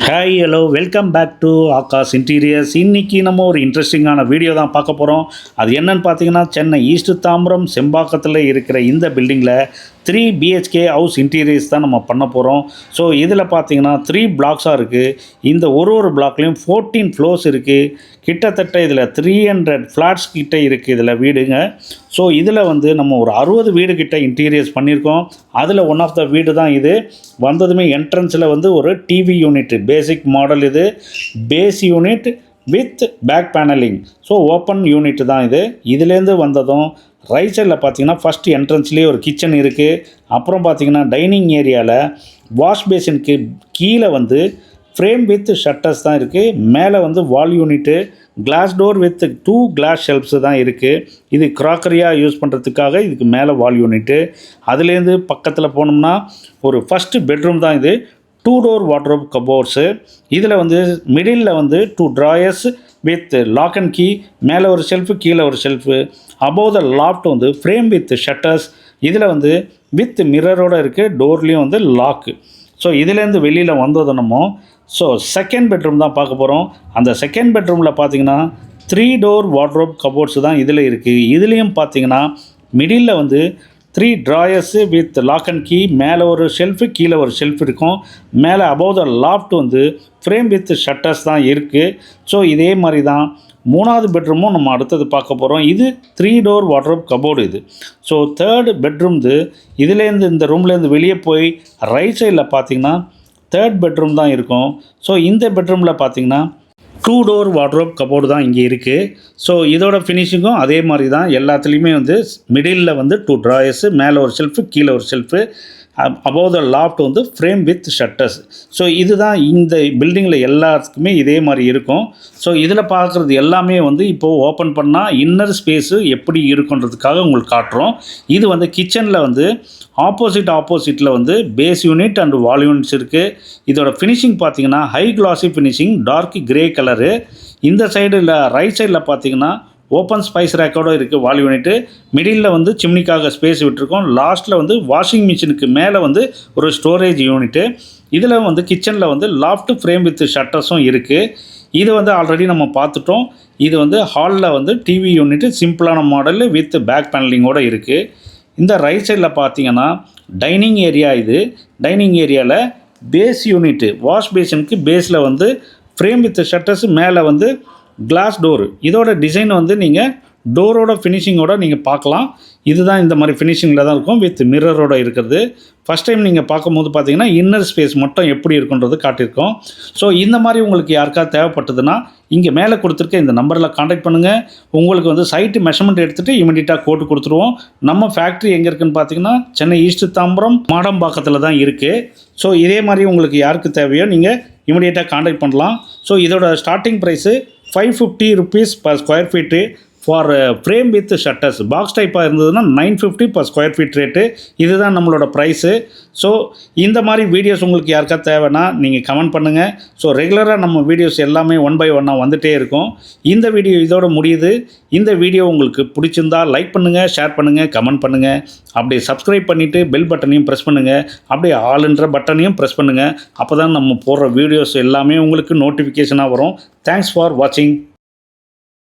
Hi hello welcome back to Akash interiors. இன்றைக்கி நம்ம ஒரு இன்ட்ரெஸ்டிங்கான வீடியோ தான் பார்க்க போகிறோம். அது என்னன்னு பார்த்தீங்கன்னா, சென்னை ஈஸ்ட் தாம்பரம் செம்பாக்கத்தில் இருக்கிற இந்த பில்டிங்கில் 3 BHK ஹவுஸ் இன்டீரியர்ஸ் தான் நம்ம பண்ண போகிறோம். ஸோ இதில் பார்த்தீங்கன்னா 3 பிளாக்ஸாக இருக்குது. இந்த ஒரு பிளாக்லேயும் 14 ஃப்ளோர்ஸ் இருக்குது. கிட்டத்தட்ட இதில் 300 ஃப்ளாட்ஸ் கிட்ட இருக்குது இதில் வீடுங்க. ஸோ இதில் வந்து நம்ம ஒரு 60 வீடு கிட்ட இன்டீரியர்ஸ் பண்ணியிருக்கோம். அதில் ஒன் ஆஃப் த வீடு தான் இது. வந்ததுமே என்ட்ரன்ஸில் வந்து ஒரு டிவி யூனிட் பேசிக் மாடல், இது base unit with back panelling. So open unit தான் இது. இதுலேருந்து வந்ததும் ரைட் சைடில் பார்த்தீங்கன்னா ஃபஸ்ட்டு என்ட்ரன்ஸ்லேயே ஒரு கிச்சன் இருக்குது. அப்புறம் பார்த்தீங்கன்னா டைனிங் ஏரியாவில் வாஷ் பேசினுக்கு கீழே வந்து ஃப்ரேம் வித் ஷட்டர்ஸ் தான் இருக்குது. மேலே வந்து wall unit, glass door with 2 glass shelves தான் இருக்குது. இது க்ராக்கரியாக யூஸ் பண்ணுறதுக்காக இதுக்கு மேலே வால் யூனிட்டு. அதுலேருந்து பக்கத்தில் போனோம்னா ஒரு ஃபஸ்ட்டு பெட்ரூம் தான் இது. 2 டோர் வார்ட்ரோப் கபோர்ட்ஸு. இதில் வந்து மிடில் வந்து 2 drawers with lock and key. மேலே ஒரு ஷெல்ஃபு, கீழே ஒரு ஷெல்ஃபு. அபோவ் த லாஃப்ட் வந்து ஃப்ரேம் வித் ஷட்டர்ஸ். இதில் வந்து வித் மிரரோடு இருக்குது. டோர்லேயும் வந்து லாக்கு. ஸோ இதுலேருந்து வெளியில் வந்தது நம்ம செகண்ட் பெட்ரூம் தான் பார்க்க போகிறோம். அந்த செகண்ட் பெட்ரூமில் பார்த்தீங்கன்னா 3 டோர் வார்ட்ரோப் கபோர்ட்ஸ் தான் இதில் இருக்குது. இதுலேயும் பார்த்தீங்கன்னா மிடில் வந்து 3 ட்ராயர்ஸு வித் லாக் அண்ட் கீ. மேலே ஒரு ஷெல்ஃபு, கீழே ஒரு ஷெல்ஃப் இருக்கும். மேலே அபோவ் த லாஃப்ட் வந்து ஃப்ரேம் வித் ஷட்டர்ஸ் தான் இருக்குது. ஸோ இதே மாதிரி தான் மூணாவது பெட்ரூமும் நம்ம அடுத்தது பார்க்க போகிறோம். இது 3 டோர் வார்ட்ரோப் கபோர்டு இது. ஸோ தேர்டு பெட்ரூம் இதுலேருந்து இந்த ரூம்லேருந்து வெளியே போய் ரைட் சைடில் பார்த்தீங்கன்னா தேர்ட் பெட்ரூம் தான் இருக்கும். ஸோ இந்த பெட்ரூமில் பார்த்தீங்கன்னா 2 டோர் வார்ட்ரோப் கபோர்டு தான் இங்கே இருக்குது. ஸோ இதோட ஃபினிஷிங்கும் அதே மாதிரி தான். எல்லாத்துலேயுமே வந்து மிடில் வந்து 2 ட்ராயர்ஸு, மேலே ஒரு ஷெல்ஃபு, கீழே ஒரு ஷெல்ஃபு. அபோவ் த லாஃப்ட் வந்து ஃப்ரேம் வித் ஷட்டர்ஸ். ஸோ இதுதான் இந்த பில்டிங்கில் எல்லாத்துக்குமே இதே மாதிரி இருக்கும். ஸோ இதில் பார்க்குறது எல்லாமே வந்து இப்போது ஓப்பன் பண்ணால் இன்னர் ஸ்பேஸு எப்படி இருக்குன்றதுக்காக உங்களுக்கு காட்டுறோம். இது வந்து கிச்சனில் வந்து ஆப்போசிட்டில் வந்து base unit and wall units இருக்குது. இதோட ஃபினிஷிங் பார்த்தீங்கன்னா high classy finishing, dark grey colour. இந்த சைடில் ரைட் சைடில் பார்த்தீங்கன்னா ஓப்பன் ஸ்பைஸ் ரேக்கோடு இருக்குது வால் யூனிட்டு. மிடில் வந்து சிம்னிக்காக ஸ்பேஸ் விட்டுருக்கோம். லாஸ்ட்டில் வந்து வாஷிங் மிஷினுக்கு மேலே வந்து ஒரு ஸ்டோரேஜ் யூனிட்டு. இதில் வந்து கிச்சனில் வந்து லாஃப்ட் ஃப்ரேம் வித் ஷட்டர்ஸும் இருக்குது. இது வந்து ஆல்ரெடி நம்ம பார்த்துட்டோம். இது வந்து ஹாலில் வந்து டிவி யூனிட்டு சிம்பிளான மாடல் வித் பேக் பேனலிங்கோடு இருக்குது. இந்த ரைட் சைடில் பார்த்தீங்கன்னா டைனிங் ஏரியா. இது டைனிங் ஏரியாவில் பேஸ் யூனிட்டு, வாஷ் பேஷனுக்கு பேஸில் வந்து ஃப்ரேம் வித் ஷட்டர்ஸ், மேலே வந்து கிளாஸ் டோரு. இதோட டிசைன் வந்து நீங்கள் டோரோட ஃபினிஷிங்கோட நீங்கள் பார்க்கலாம். இதுதான் இந்த மாதிரி ஃபினிஷிங்கில் தான் இருக்கும் வித் மிரரோட இருக்கிறது. ஃபஸ்ட் டைம் நீங்கள் பார்க்கும்போது பார்த்தீங்கன்னா இன்னர் ஸ்பேஸ் மட்டும் எப்படி இருக்குன்றது காட்டியிருக்கோம். ஸோ இந்த மாதிரி உங்களுக்கு யாருக்காவது தேவைப்பட்டதுன்னா இங்கே மேலே கொடுத்துருக்க இந்த நம்பரில் காண்டாக்ட் பண்ணுங்கள். உங்களுக்கு வந்து சைட்டு மெஷர்மெண்ட் எடுத்துகிட்டு இமீடியட்டாக கோட்டு கொடுத்துருவோம். நம்ம ஃபேக்ட்ரி எங்கே இருக்குதுன்னு பார்த்தீங்கன்னா சென்னை ஈஸ்ட் தாம்பரம் மாடம்பாக்கத்தில் தான் இருக்குது. ஸோ இதே மாதிரி உங்களுக்கு யாருக்கு தேவையோ நீங்கள் இமீடியட்டாக காண்டாக்ட் பண்ணலாம். ஸோ இதோட starting price 550 rupees per square feet for frame with shutters. Box டைப்பாக இருந்ததுன்னா 950 per square feet ரேட்டு. இதுதான் நம்மளோட ப்ரைஸு. ஸோ இந்த மாதிரி வீடியோஸ் உங்களுக்கு யாருக்காவது தேவைன்னா நீங்கள் கமெண்ட் பண்ணுங்கள். ஸோ ரெகுலராக நம்ம வீடியோஸ் எல்லாமே 1 by 1 வந்துகிட்டே இருக்கும். இந்த வீடியோ இதோட முடியுது. இந்த வீடியோ உங்களுக்கு பிடிச்சிருந்தால் லைக் பண்ணுங்கள், ஷேர் பண்ணுங்கள், கமெண்ட் பண்ணுங்கள். அப்படியே சப்ஸ்கிரைப் பண்ணிவிட்டு பெல் பட்டனையும் ப்ரெஸ் பண்ணுங்கள். அப்படியே ஆல்ன்ற பட்டனையும் ப்ரெஸ் பண்ணுங்கள். அப்போ தான் நம்ம போடுற வீடியோஸ் எல்லாமே உங்களுக்கு நோட்டிஃபிகேஷனாக வரும். தேங்க்ஸ் ஃபார் வாட்சிங்.